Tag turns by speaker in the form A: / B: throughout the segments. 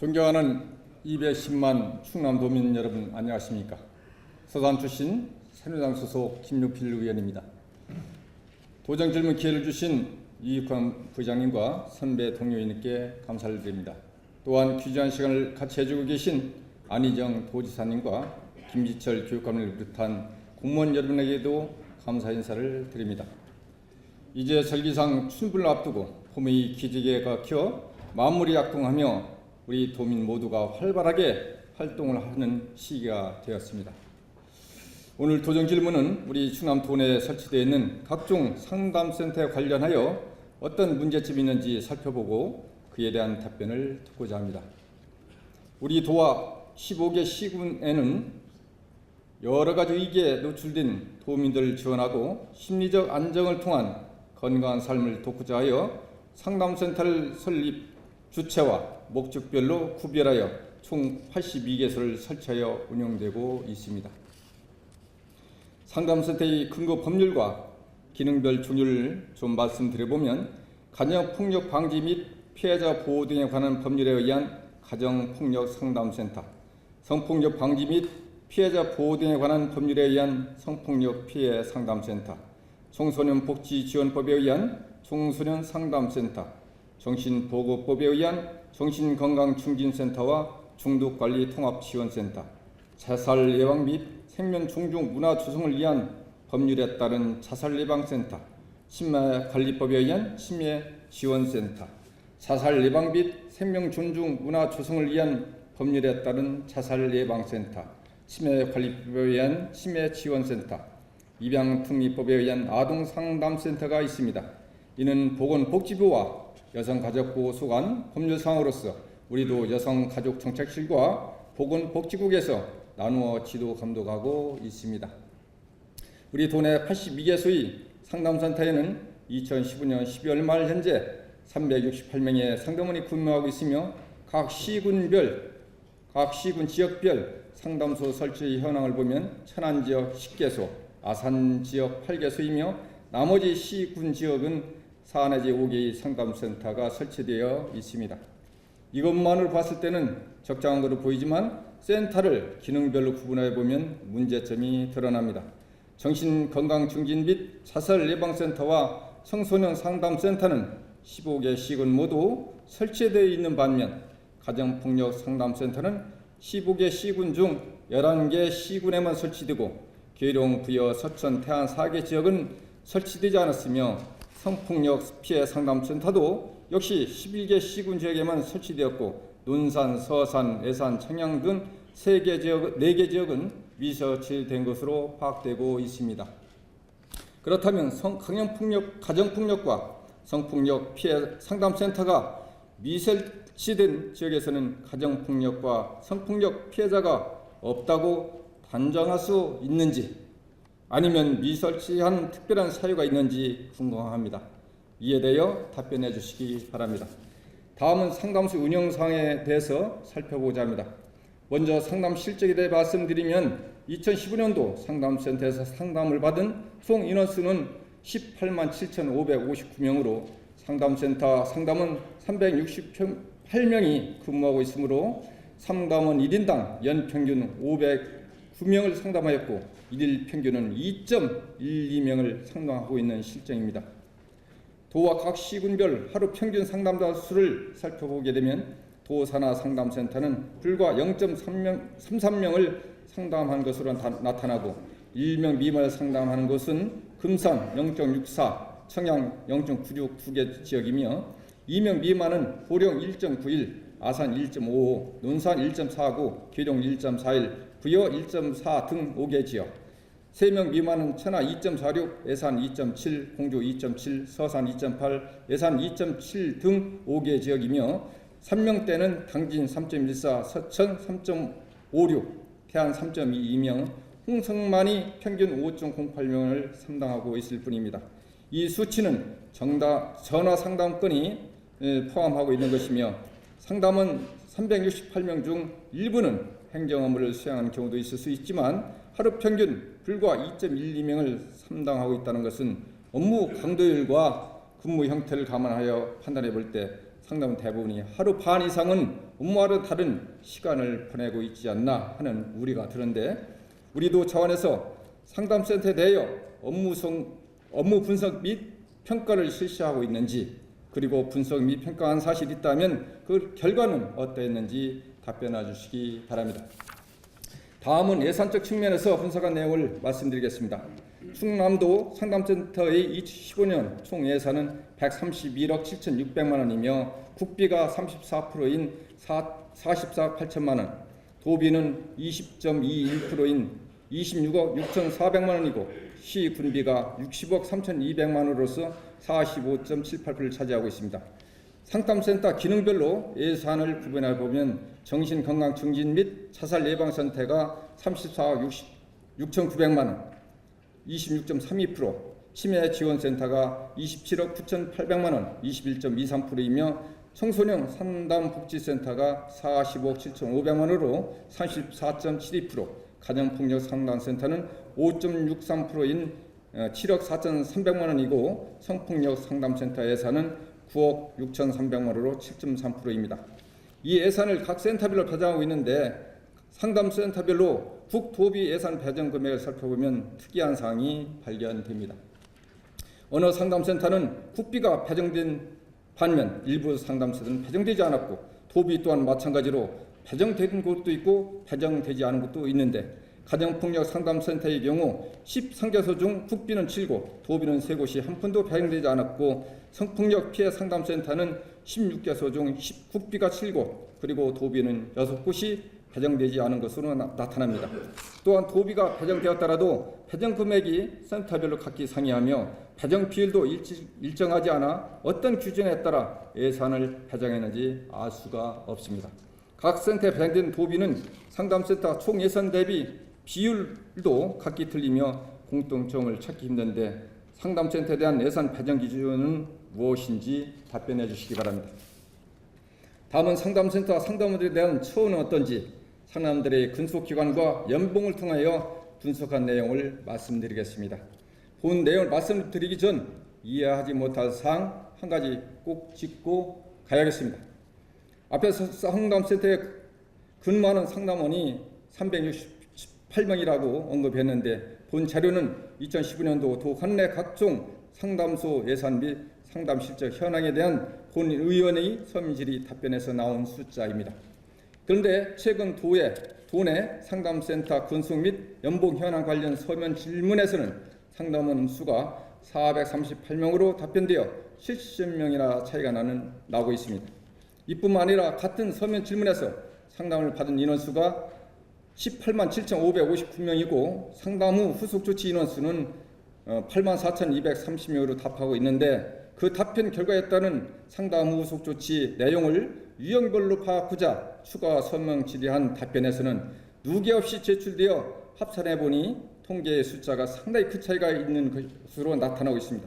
A: 존경하는 210만 충남도민 여러분, 안녕하십니까. 서산 출신 새누리당 소속 김용필 의원입니다. 도정 질문 기회를 주신 이익환 부장님과 선배 동료인께 감사를 드립니다. 또한 귀중한 시간을 같이 해주고 계신 안희정 도지사님과 김지철 교육감을 비롯한 공무원 여러분에게도 감사 인사를 드립니다. 이제 절기상 춘불을 앞두고 봄의 기지개가 켜 만물이 약동하며 우리 도민 모두가 활발하게 활동을 하는 시기가 되었습니다. 오늘 도정 질문은 우리 충남 도내에 설치되어 있는 각종 상담센터에 관련하여 어떤 문제점이 있는지 살펴보고 그에 대한 답변을 듣고자 합니다. 우리 도와 15개 시군에는 여러 가지 위기에 노출된 도민들을 지원하고 심리적 안정을 통한 건강한 삶을 돕고자 하여 상담센터를 설립 주체와 목적별로 구별하여 총 82개소를 설치하여 운영되고 있습니다. 상담센터의 근거 법률과 기능별 종류를 좀 말씀드려보면 가정폭력 방지 및 피해자 보호 등에 관한 법률에 의한 가정폭력 상담센터, 성폭력 방지 및 피해자 보호 등에 관한 법률에 의한 성폭력 피해 상담센터, 청소년 복지 지원법에 의한 청소년 상담센터, 정신보건법에 의한 정신건강증진센터와 중독관리 통합지원센터, 자살 예방 및 생명 존중 문화 조성을 위한 법률에 따른 자살 예방센터, 치매관리법에 의한 치매지원센터, 자살 예방 및 생명 존중 문화 조성을 위한 법률에 따른 자살 예방센터, 치매관리법에 의한 치매지원센터, 입양특례법에 의한 아동상담센터가 있습니다. 이는 보건복지부와 여성가족부호 소관 법률상으로서 우리도 여성가족정책실과 보건복지국에서 나누어 지도 감독하고 있습니다. 우리 도내 82개소의 상담센터에는 2015년 12월 말 현재 368명의 상담원이 근무하고 있으며 각 시군 지역별 상담소 설치 현황을 보면 천안지역 10개소, 아산지역 8개소이며 나머지 시군 지역은 4 내지 5개의 상담센터가 설치되어 있습니다. 이것만으로 봤을 때는 적당한 것으로 보이지만 센터를 기능별로 구분해 보면 문제점이 드러납니다. 정신건강증진 및 자살 예방센터와 청소년 상담센터는 15개 시군 모두 설치되어 있는 반면 가정폭력 상담센터는 15개 시군 중 11개 시군에만 설치되고 계룡, 부여, 서천, 태안 4개 지역은 설치되지 않았으며 성폭력 피해 상담센터도 역시 11개 시군 지역에만 설치되었고 논산, 서산, 예산, 청양 등 4개 지역은 미설치된 것으로 파악되고 있습니다. 그렇다면 가정폭력과 성폭력 피해 상담센터가 미설치된 지역에서는 가정폭력과 성폭력 피해자가 없다고 단정할 수 있는지 아니면 미설치한 특별한 사유가 있는지 궁금합니다. 이에 대하여 답변해 주시기 바랍니다. 다음은 상담소 운영상에 대해서 살펴보고자 합니다. 먼저 상담 실적에 대해 말씀드리면 2015년도 상담센터에서 상담을 받은 총 인원수는 18만 7,559명으로 상담센터 상담은 368명이 근무하고 있으므로 상담원 1인당 연평균 509명을 상담하였고 일일 평균은 2.12명을 상담하고 있는 실정입니다. 도와 각 시군별 하루 평균 상담자 수를 살펴보게 되면 도 산하 상담센터는 불과 0.33명을 상담한 것으로 나타나고 1명 미만을 상담하는 곳은 금산 0.64, 청양 0.96 두 개 지역이며 2명 미만은 고령 1.91, 아산 1.55, 논산 1.49, 계룡 1.41, 부여 1.4 등 5개 지역, 3명 미만은 천하 2.46, 예산 2.7, 공주 2.7, 서산 2.8, 예산 2.7 등 5개 지역이며 3명대는 당진 3.14, 서천 3.56, 태안 3.22명, 홍성만이 평균 5.08명을 상담하고 있을 뿐입니다. 이 수치는 전화 상담건이 포함하고 있는 것이며 상담은 368명 중 일부는 행정 업무를 수행하는 경우도 있을 수 있지만 하루 평균 불과 2.12명을 상담하고 있다는 것은 업무 강도율과 근무 형태를 감안하여 판단해 볼 때 상담 대부분이 하루 반 이상은 업무와는 다른 시간을 보내고 있지 않나 하는 우려가 드는데, 우리도 차원에서 상담센터에 대하여 업무 분석 및 평가를 실시하고 있는지, 그리고 분석 및 평가한 사실이 있다면 그 결과는 어떠했는지 답변해 주시기 바랍니다. 다음은 예산적 측면에서 분석한 내용을 말씀드리겠습니다. 충남도 상담센터의 2015년 총 예산은 131억 7,600만 원이며 국비가 34%인 44억 8천만 원, 도비는 20.21%인 26억 6,400만 원이고 시 군비가 60억 3,200만 원으로서 45.78%를 차지하고 있습니다. 상담센터 기능별로 예산을 구분해 보면 정신건강 증진 및 자살 예방센터가 34억 6,900만 원, 26.32%, 치매지원센터가 27억 9,800만 원, 21.23%이며 청소년 상담복지센터가 45억 7,500만 원으로 34.72%, 가정폭력 상담센터는 5.63%인 7억 4,300만 원이고 성폭력 상담센터 예산은 9억 6,300만 원으로 7.3%입니다. 이 예산을 각 센터별로 배정하고 있는데 상담센터별로 국도비 예산 배정 금액을 살펴보면 특이한 사항이 발견됩니다. 어느 상담센터는 국비가 배정된 반면 일부 상담센터는 배정되지 않았고, 도비 또한 마찬가지로 배정된 곳도 있고 배정되지 않은 곳도 있는데, 가정폭력 상담센터의 경우 13개소 중 국비는 7곳, 도비는 3곳이 한 푼도 배정되지 않았고, 성폭력 피해 상담센터는 16개소 중 국비가 7곳, 그리고 도비는 6곳이 배정되지 않은 것으로 나타납니다. 또한 도비가 배정되었더라도 배정 금액이 센터별로 각기 상이하며 배정 비율도 일정하지 않아 어떤 규정에 따라 예산을 배정했는지 알 수가 없습니다. 각 센터에 배정된 도비는 상담센터 총 예산 대비 비율도 각기 틀리며 공통점을 찾기 힘든데, 상담센터에 대한 예산 배정 기준은 무엇인지 답변해 주시기 바랍니다. 다음은 상담센터 상담원들에 대한 처우는 어떤지 상담들의 근속기관과 연봉을 통하여 분석한 내용을 말씀드리겠습니다. 본 내용을 말씀드리기 전 이해하지 못할 사항 한 가지 꼭 짚고 가야겠습니다. 앞에서 상담센터에 근무하는 상담원이 368명이라고 언급했는데, 본 자료는 2015년도 도 관내 각종 상담소 예산 및 상담 실적 현황에 대한 본 의원의 서민질의 답변에서 나온 숫자입니다. 그런데 최근 도내 상담센터 근속 및 연봉 현황 관련 서면 질문에서는 상담원 수가 438명으로 답변되어 70명이나 차이가 나고 있습니다. 이뿐만 아니라 같은 서면 질문에서 상담을 받은 인원수가 18만 7,559명이고 상담 후 후속 조치 인원수는 8만 4,230명으로 답하고 있는데, 그 답변 결과에 따른 상담 후 후속 조치 내용을 유형별로 파악하자 추가 서명 질의한 답변에서는 누계 없이 제출되어 합산해 보니 통계의 숫자가 상당히 큰 차이가 있는 것으로 나타나고 있습니다.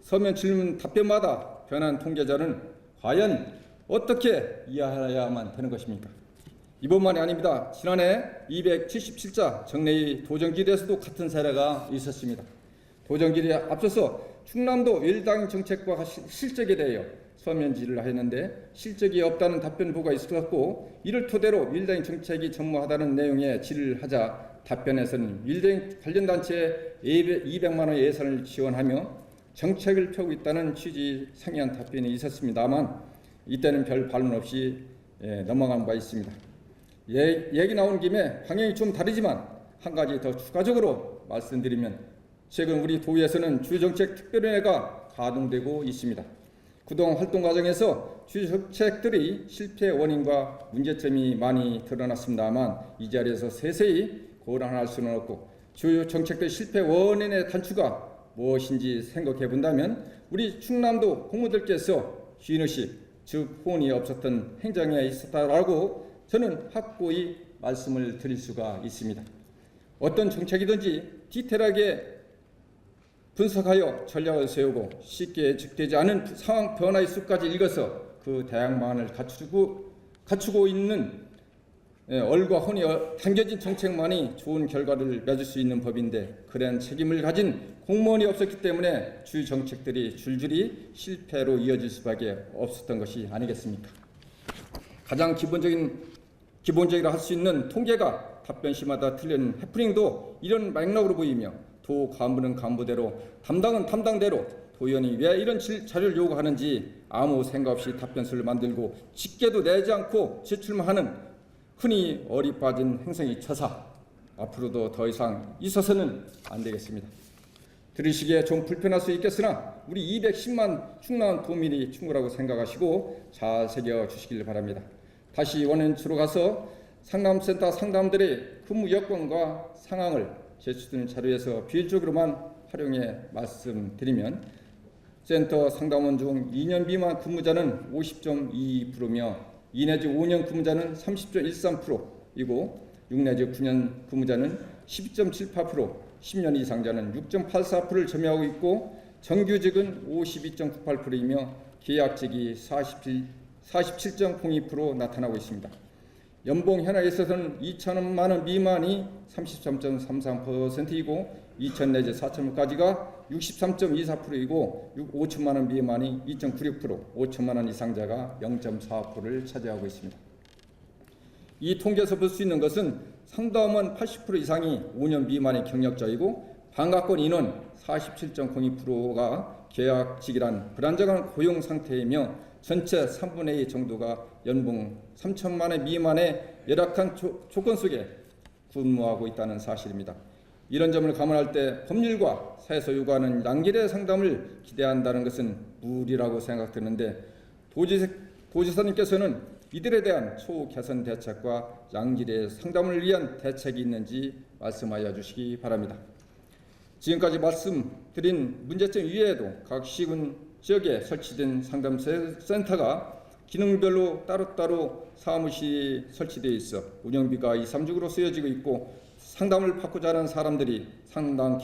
A: 서면 질문 답변마다 변한 통계자는 과연 어떻게 이해해야만 되는 것입니까? 이번만이 아닙니다. 지난해 277자 정례의 도정질에서도 같은 사례가 있었습니다. 도정질에 앞서서 충남도 일당 정책과 실적에 대하여 서면 질의를 하였는데 실적이 없다는 답변보가 있었고, 이를 토대로 일당 정책이 전무하다는 내용의 질의를 하자 답변에서는 일당 관련 단체에 200만 원의 예산을 지원하며 정책을 펴고 있다는 취지 상이한 답변이 있었습니다만, 이때는 별 반론 없이 넘어간 바 있습니다. 얘기 나온 김에 방향이 좀 다르지만 한 가지 더 추가적으로 말씀드리면, 최근 우리 도의에서는 주정책 특별위원회가 가동되고 있습니다. 그동안 활동 과정에서 주정책들이 실패 원인과 문제점이 많이 드러났습니다만, 이 자리에서 세세히 고란할 수는 없고, 주요 정책들 실패 원인의 단추가 무엇인지 생각해 본다면 우리 충남도 공무들께서 쥐의식, 즉 혼이 없었던 행정에 있었다라고 저는 확고히 말씀을 드릴 수가 있습니다. 어떤 정책이든지 디테일하게 분석하여 전략을 세우고 쉽게 예측되지 않은 상황 변화의 수까지 읽어서 그 대응방안을 갖추고 있는 얼과 혼이 담겨진 정책만이 좋은 결과를 맺을 수 있는 법인데, 그런 책임을 가진 공무원이 없었기 때문에 주요 정책들이 줄줄이 실패로 이어질 수밖에 없었던 것이 아니겠습니까? 가장 기본적이라 할 수 있는 통계가 답변 시마다 틀린 해프닝도 이런 맥락으로 보이며 도 간부는 간부대로 담당은 담당대로 도의원이 왜 이런 자료를 요구하는지 아무 생각 없이 답변서를 만들고 직계도 내지 않고 제출만 하는 흔히 어리 빠진 행성이 처사 앞으로도 더 이상 있어서는 안 되겠습니다. 들으시기에 좀 불편할 수 있겠으나 우리 210만 충남 도민이 충분하고 생각하시고 잘 새겨주시길 바랍니다. 다시 원연치로 가서 상담센터 상담들의 근무 여건과 상황을 제출된 자료에서 비율적으로만 활용해 말씀드리면 센터 상담원 중 2년 미만 근무자는 50.22%며 2 내지 5년 근무자는 30.13%이고 6 내지 9년 근무자는 12.78%, 10년 이상자는 6.84%를 점유하고 있고 정규직은 52.98%이며 계약직이 47.02% 나타나고 있습니다. 연봉 현황에 있어서는 2천만 원 미만이 33.33%이고 2천 내지 4천까지가 63.24%이고 5천만 원 미만이 2.96%, 5천만 원 이상자가 0.4%를 차지하고 있습니다. 이 통계에서 볼 수 있는 것은 상담원 80% 이상이 5년 미만의 경력자이고 반갑권 인원 47.02%가 계약직이란 불안정한 고용 상태이며 전체 3분의 2 정도가 연봉 3천만 원 미만의 열악한 조건 속에 근무하고 있다는 사실입니다. 이런 점을 감안할 때 법률과 사회에서 요구하는 양질의 상담을 기대한다는 것은 무리라고 생각되는데 도지사님께서는 이들에 대한 초우 개선 대책과 양질의 상담을 위한 대책이 있는지 말씀하여 주시기 바랍니다. 지금까지 말씀드린 문제점 이외에도 각 시군 지역에 설치된 상담센터가 기능별로 따로따로 사무실이 설치되어 있어 운영비가 2, 3주로 쓰여지고 있고 상담을 받고자 하는 사람들이 상담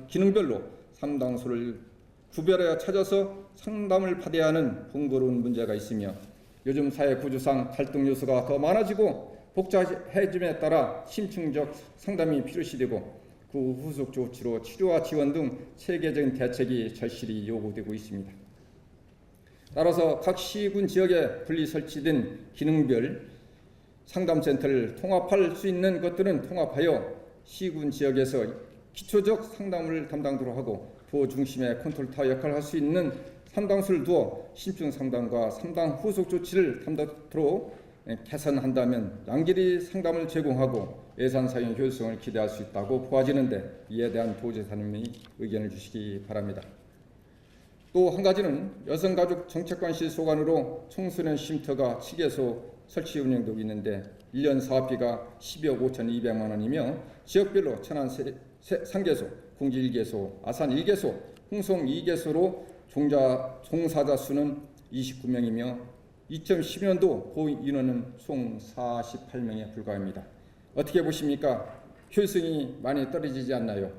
A: 기능별로 상담소를 구별하여 찾아서 상담을 받아야 하는 번거로운 문제가 있으며 요즘 사회 구조상 갈등 요소가 더 많아지고 복잡해짐에 따라 심층적 상담이 필요시되고 그 후속 조치로 치료와 지원 등 체계적인 대책이 절실히 요구되고 있습니다. 따라서 각 시군 지역에 분리 설치된 기능별 상담센터를 통합할 수 있는 것들은 통합하여 시군 지역에서 기초적 상담을 담당도록 하고 도 중심의 컨트롤타 역할을 할 수 있는 상담소를 두어 심층 상담과 상담 후속 조치를 담당토록 개선한다면 양질의 상담을 제공하고 예산 사용 효율성을 기대할 수 있다고 보아지는데 이에 대한 도지사님이 의견을 주시기 바랍니다. 또 한 가지는 여성가족정책관실 소관으로 청소년 쉼터가 7개소 설치 운영되고 있는데 1년 사업비가 12억 5,200만 원이며 지역별로 천안 3개소, 공지 1개소, 아산 1개소, 홍성 2개소로 종사자 수는 29명이며 2010년도 고위 인원은 총 48명에 불과합니다. 어떻게 보십니까? 효율성이 많이 떨어지지 않나요?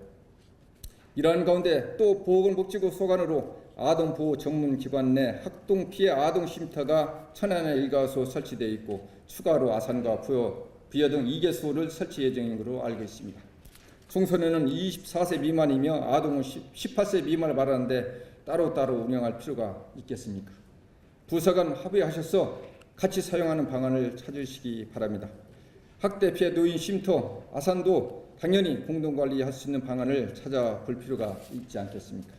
A: 이러한 가운데 또 보건복지부 소관으로 아동보호 전문기관 내 학동피해 아동쉼터가 천안에 1가소 설치되어 있고 추가로 아산과 부여 등 2개소를 설치 예정인 것으로 알고 있습니다. 청소년은 24세 미만이며 아동은 18세 미만을 말하는데 따로따로 운영할 필요가 있겠습니까? 부서 간 합의하셔서 같이 사용하는 방안을 찾으시기 바랍니다. 학대 피해 노인 쉼터 아산도 당연히 공동관리할 수 있는 방안을 찾아볼 필요가 있지 않겠습니까?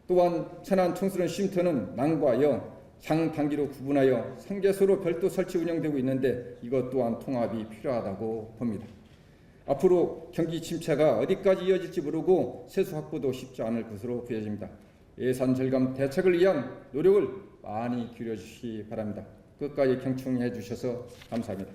A: 또한 천안 청소년 쉼터는 남과 여, 장단기로 구분하여 3개소로 별도 설치 운영되고 있는데 이것 또한 통합이 필요하다고 봅니다. 앞으로 경기 침체가 어디까지 이어질지 모르고 세수 확보도 쉽지 않을 것으로 보여집니다. 예산 절감 대책을 위한 노력을 많이 기울여 주시기 바랍니다. 끝까지 경청해 주셔서 감사합니다.